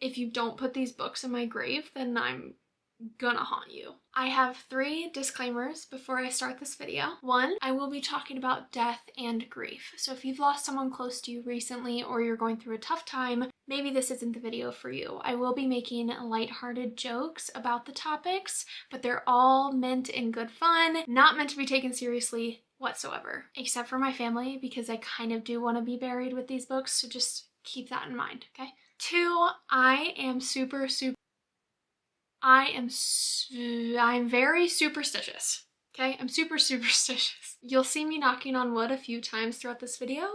if you don't put these books in my grave, then I'm gonna haunt you. I have 3 disclaimers before I start this video. 1, I will be talking about death and grief. So if you've lost someone close to you recently or you're going through a tough time, maybe this isn't the video for you. I will be making lighthearted jokes about the topics, but they're all meant in good fun, not meant to be taken seriously whatsoever, except for my family, because I kind of do want to be buried with these books, so just keep that in mind, okay? 2, I'm very superstitious, okay? I'm super superstitious. You'll see me knocking on wood a few times throughout this video.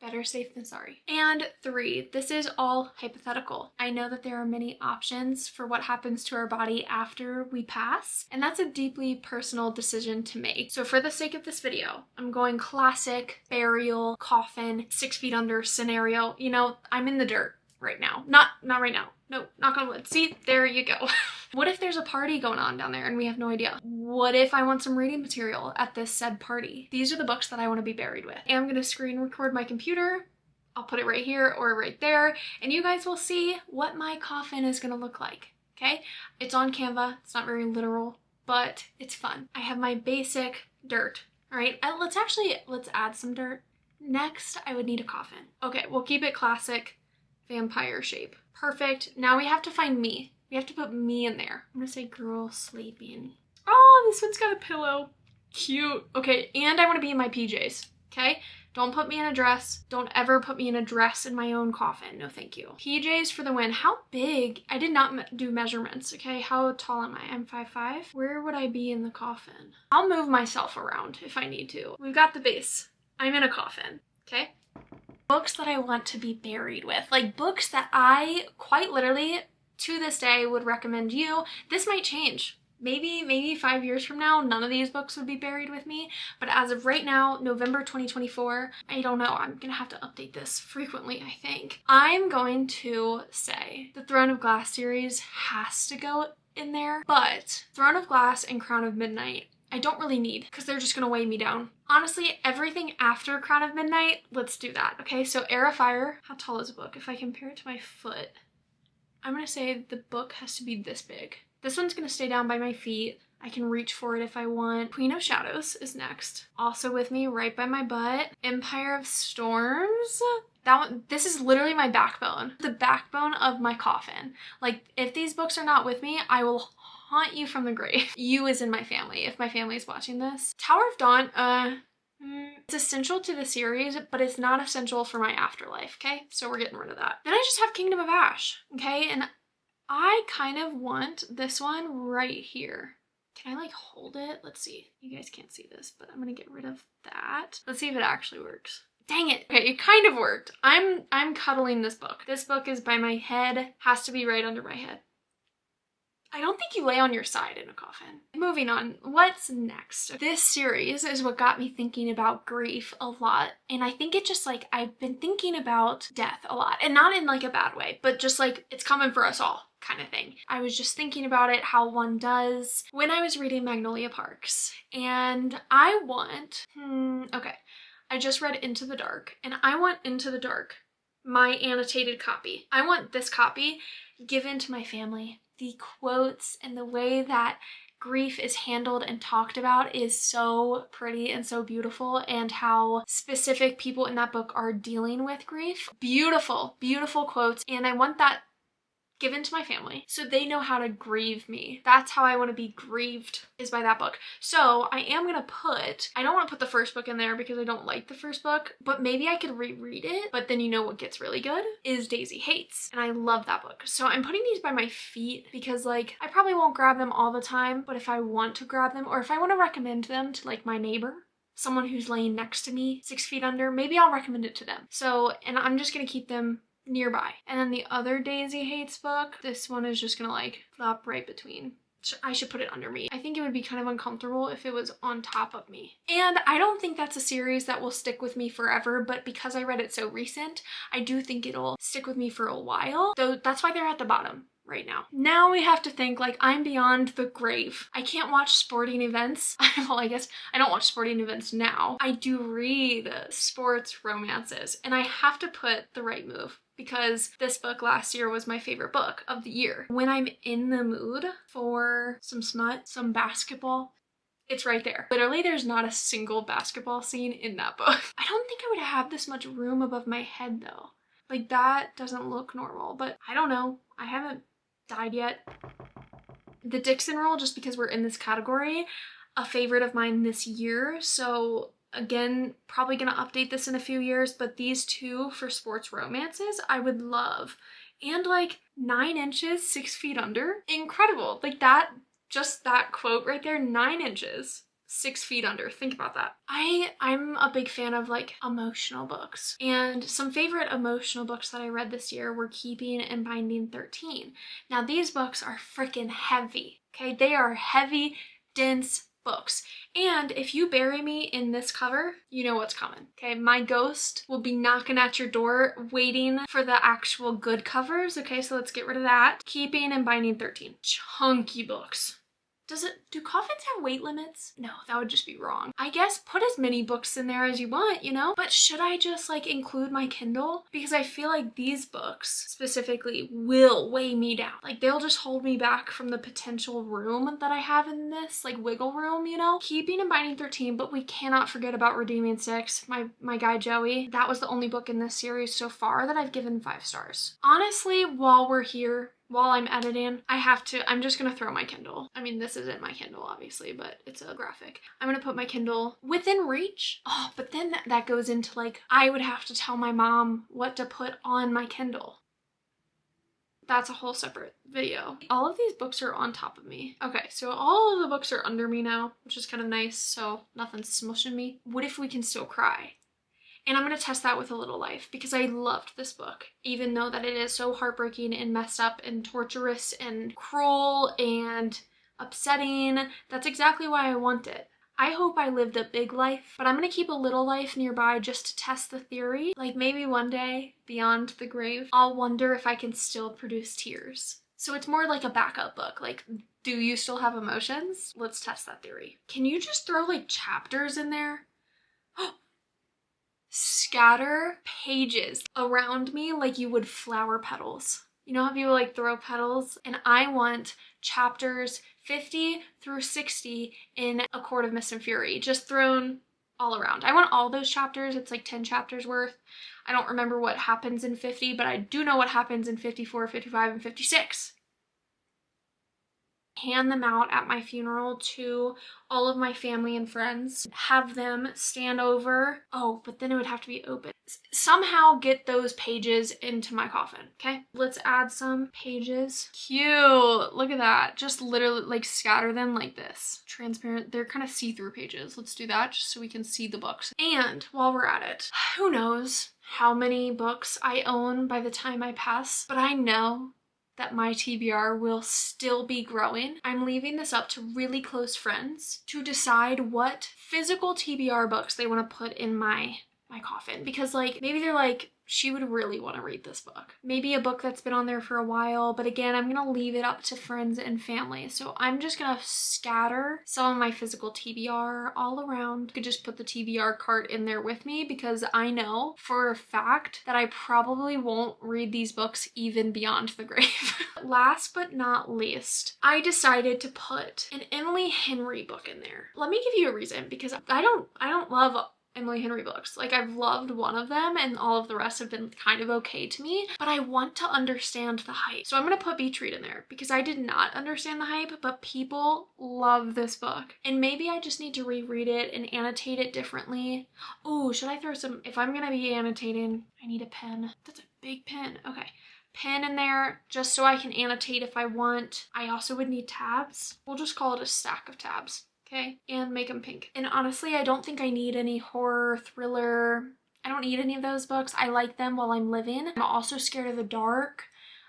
Better safe than sorry. And 3, this is all hypothetical. I know that there are many options for what happens to our body after we pass, and that's a deeply personal decision to make. So for the sake of this video, I'm going classic burial, coffin, 6 feet under scenario. You know, I'm in the dirt right now. Not right now. No, knock on wood. See, there you go. What if there's a party going on down there and we have no idea? What if I want some reading material at this said party? These are the books that I want to be buried with. And I'm going to screen record my computer. I'll put it right here or right there, and you guys will see what my coffin is going to look like, okay? It's on Canva. It's not very literal, but it's fun. I have my basic dirt, all right? Let's add some dirt. Next, I would need a coffin. Okay, we'll keep it classic vampire shape. Perfect. Now we have to find me. We have to put me in there. I'm gonna say girl sleeping. Oh, this one's got a pillow. Cute. Okay, and I want to be in my PJs, okay? Don't put me in a dress. Don't ever put me in a dress in my own coffin. No, thank you. PJs for the win. How big? I did not do measurements, okay? How tall am I? I'm 5'5". Where would I be in the coffin? I'll move myself around if I need to. We've got the base. I'm in a coffin, okay? Books that I want to be buried with. Like books that I quite literally, to this day, would recommend you. This might change. Maybe 5 years from now, none of these books would be buried with me. But as of right now, November 2024, I don't know. I'm gonna have to update this frequently, I think. I'm going to say the Throne of Glass series has to go in there, but Throne of Glass and Crown of Midnight, I don't really need, because they're just gonna weigh me down. Honestly, everything after Crown of Midnight, let's do that, okay? So Heir of Fire, how tall is a book? If I compare it to my foot, I'm gonna say the book has to be this big. This one's gonna stay down by my feet. I can reach for it if I want. Queen of Shadows is next. Also with me, right by my butt. Empire of Storms. That one, this is literally my backbone. The backbone of my coffin. Like, if these books are not with me, I will haunt you from the grave. You is in my family, if my family is watching this. Tower of Dawn, it's essential to the series, but it's not essential for my afterlife, okay? So we're getting rid of that. Then I just have Kingdom of Ash, okay? And I kind of want this one right here. Can I like hold it? Let's see. You guys can't see this, but I'm gonna get rid of that. Let's see if it actually works. Dang it. Okay, it kind of worked. I'm cuddling this book. This book is by my head, has to be right under my head. I don't think you lay on your side in a coffin. Moving on, what's next? This series is what got me thinking about grief a lot. And I think it just like, I've been thinking about death a lot. And not in like a bad way, but just like, it's coming for us all kind of thing. I was just thinking about it, how one does, when I was reading Magnolia Parks. And I want, okay. I just read Into the Dark, and I want Into the Dark, my annotated copy. I want this copy given to my family. The quotes and the way that grief is handled and talked about is so pretty and so beautiful, and how specific people in that book are dealing with grief. Beautiful, beautiful quotes, and I want that given to my family so they know how to grieve me. That's how I want to be grieved, is by that book. So I am gonna put, I don't want to put the first book in there because I don't like the first book, but maybe I could reread it. But then you know what gets really good is Daisy Hates, and I love that book. So I'm putting these by my feet because like I probably won't grab them all the time, but if I want to grab them, or if I want to recommend them to like my neighbor, someone who's laying next to me 6 feet under, maybe I'll recommend it to them. So, and I'm just gonna keep them nearby. And then the other Daisy Hates book, this one is just gonna like flop right between. I should put it under me. I think it would be kind of uncomfortable if it was on top of me. And I don't think that's a series that will stick with me forever, but because I read it so recent, I do think it'll stick with me for a while. So that's why they're at the bottom right now. Now we have to think like I'm beyond the grave. I can't watch sporting events. Well, I guess I don't watch sporting events now. I do read sports romances, and I have to put The Right Move, because this book last year was my favorite book of the year. When I'm in the mood for some smut, some basketball, it's right there. Literally, there's not a single basketball scene in that book. I don't think I would have this much room above my head though. Like, that doesn't look normal, but I don't know. I haven't died yet. The Dixon Rule, just because we're in this category, a favorite of mine this year. So again, probably gonna update this in a few years, but these two for sports romances, I would love. And like 9 inches, 6 feet under. Incredible. Like that, just that quote right there, 9 inches. 6 feet under. Think about that. I'm a big fan of like emotional books, and some favorite emotional books that I read this year were Keeping and Binding 13. Now these books are freaking heavy, okay? They are heavy, dense books. And if you bury me in this cover, you know what's coming, okay? My ghost will be knocking at your door waiting for the actual good covers, okay? So let's get rid of that. Keeping and Binding 13. Chunky books. Do coffins have weight limits? No, that would just be wrong. I guess put as many books in there as you want, you know? But should I just like include my Kindle? Because I feel like these books specifically will weigh me down. Like they'll just hold me back from the potential room that I have in this, like wiggle room, you know? Keeping and Binding 13, but we cannot forget about Redeeming 6, my guy Joey. That was the only book in this series so far that I've given 5 stars. Honestly, while we're here, while I'm editing, I'm just gonna throw my Kindle. I mean, this isn't my Kindle, obviously, but it's a graphic. I'm gonna put my Kindle within reach. Oh, but then that goes into like, I would have to tell my mom what to put on my Kindle. That's a whole separate video. All of these books are on top of me. Okay, so all of the books are under me now, which is kind of nice, so nothing's smushing me. What if we can still cry? And I'm going to test that with A Little Life because I loved this book, even though that it is so heartbreaking and messed up and torturous and cruel and upsetting. That's exactly why I want it. I hope I lived a big life, but I'm going to keep A Little Life nearby just to test the theory. Like maybe one day, beyond the grave, I'll wonder if I can still produce tears. So it's more like a backup book. Like, do you still have emotions? Let's test that theory. Can you just throw like chapters in there? Scatter pages around me like you would flower petals. You know how people like throw petals? And I want chapters 50 through 60 in A Court of Mist and Fury, just thrown all around. I want all those chapters. It's like 10 chapters worth. I don't remember what happens in 50, but I do know what happens in 54, 55, and 56. Hand them out at my funeral to all of my family and friends. Have them stand over. Oh, but then it would have to be open. Somehow get those pages into my coffin, okay? Let's add some pages. Cute. Look at that. Just literally like scatter them like this. Transparent. They're kind of see-through pages. Let's do that just so we can see the books. And while we're at it, who knows how many books I own by the time I pass, but I know that my TBR will still be growing. I'm leaving this up to really close friends to decide what physical TBR books they want to put in my coffin, because like maybe they're like, she would really want to read this book. Maybe a book that's been on there for a while, but again, I'm gonna leave it up to friends and family. So I'm just gonna scatter some of my physical TBR all around. I could just put the TBR cart in there with me because I know for a fact that I probably won't read these books even beyond the grave. Last but not least, I decided to put an Emily Henry book in there. Let me give you a reason, because I don't love Emily Henry books. Like, I've loved one of them and all of the rest have been kind of okay to me, but I want to understand the hype. So I'm gonna put Beach Read in there because I did not understand the hype, but people love this book. And maybe I just need to reread it and annotate it differently. Oh, should I throw some, if I'm gonna be annotating, I need a pen. That's a big pen. Okay. Pen in there just so I can annotate if I want. I also would need tabs. We'll just call it a stack of tabs. Okay, and make them pink. And honestly, I don't think I need any horror, thriller. I don't need any of those books. I like them while I'm living. I'm also scared of the dark.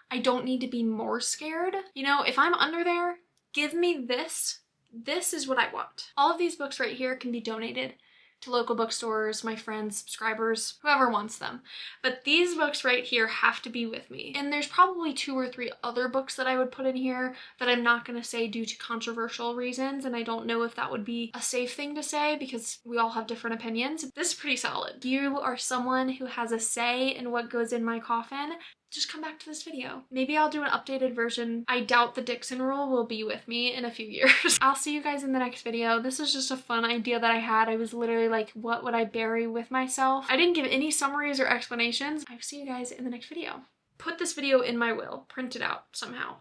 I don't need to be more scared. You know, if I'm under there, give me this. This is what I want. All of these books right here can be donated to local bookstores, my friends, subscribers, whoever wants them. But these books right here have to be with me. And there's probably 2 or 3 other books that I would put in here that I'm not going to say due to controversial reasons, and I don't know if that would be a safe thing to say because we all have different opinions. This is pretty solid. If you are someone who has a say in what goes in my coffin, just come back to this video. Maybe I'll do an updated version. I doubt the Dixon rule will be with me in a few years. I'll see you guys in the next video. This was just a fun idea that I had. I was literally like, what would I bury with myself? I didn't give any summaries or explanations. I'll see you guys in the next video. Put this video in my will. Print it out somehow.